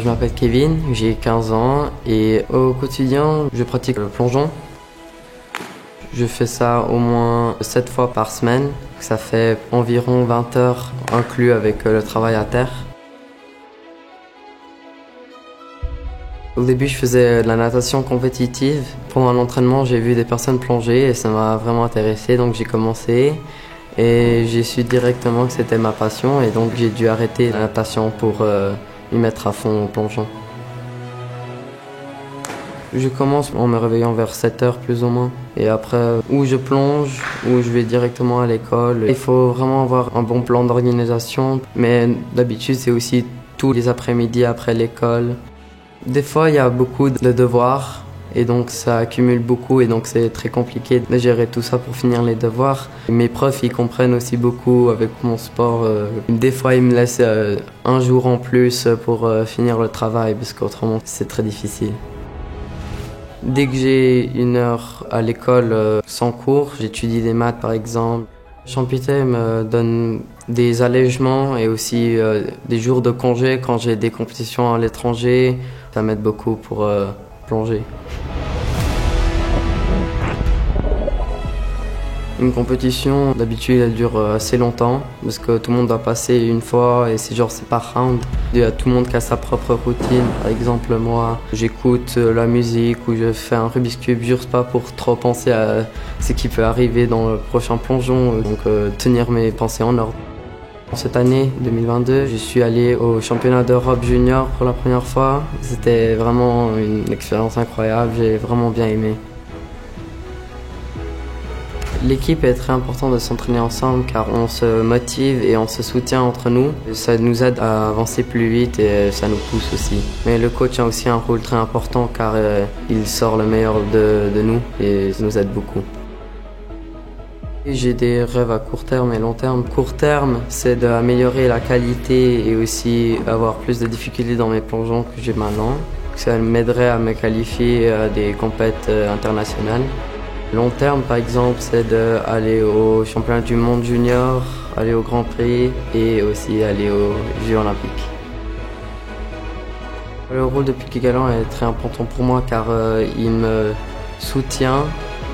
Je m'appelle Kevin, j'ai 15 ans et au quotidien, je pratique le plongeon. Je fais ça au moins 7 fois par semaine. Ça fait environ 20 heures inclus avec le travail à terre. Au début, je faisais de la natation compétitive. Pendant l'entraînement, j'ai vu des personnes plonger et ça m'a vraiment intéressé, donc j'ai commencé. Et j'ai su directement que c'était ma passion et donc j'ai dû arrêter la natation pour m'y mettre à fond au plongeon. Je commence en me réveillant vers 7 heures plus ou moins. Et après, ou je plonge, ou je vais directement à l'école. Il faut vraiment avoir un bon plan d'organisation. Mais d'habitude, c'est aussi tous les après-midi après l'école. Des fois, il y a beaucoup de devoirs. Et donc, ça accumule beaucoup. Et donc, c'est très compliqué de gérer tout ça pour finir les devoirs. Mes profs, ils comprennent aussi beaucoup avec mon sport. Des fois, ils me laissent un jour en plus pour finir le travail. Parce qu'autrement, c'est très difficile. Dès que j'ai une heure à l'école sans cours, j'étudie des maths par exemple. Champité me donne des allègements et aussi des jours de congé quand j'ai des compétitions à l'étranger. Ça m'aide beaucoup pour plonger. Une compétition, d'habitude, elle dure assez longtemps parce que tout le monde doit passer une fois et c'est par round. Il y a tout le monde qui a sa propre routine. Par exemple, moi, j'écoute la musique ou je fais un Rubik's Cube juste pas pour trop penser à ce qui peut arriver dans le prochain plongeon, donc tenir mes pensées en ordre. Cette année 2022, je suis allé au championnat d'Europe junior pour la première fois. C'était vraiment une expérience incroyable, j'ai vraiment bien aimé. L'équipe est très important de s'entraîner ensemble car on se motive et on se soutient entre nous. Ça nous aide à avancer plus vite et ça nous pousse aussi. Mais le coach a aussi un rôle très important car il sort le meilleur de nous et ça nous aide beaucoup. J'ai des rêves à court terme et long terme. Court terme, c'est d'améliorer la qualité et aussi avoir plus de difficultés dans mes plongeons que j'ai maintenant. Ça m'aiderait à me qualifier à des compétitions internationales. Long terme, par exemple, c'est d'aller au championnat du monde junior, aller au Grand Prix et aussi aller aux Jeux olympiques. Le rôle de Piquet Galant est très important pour moi car il me soutient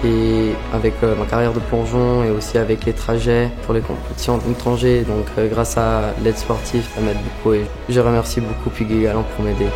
et avec ma carrière de plongeon et aussi avec les trajets pour les compétitions d'étrangers. Donc grâce à l'aide sportive, ça m'aide beaucoup et je remercie beaucoup Piquet Galant pour m'aider.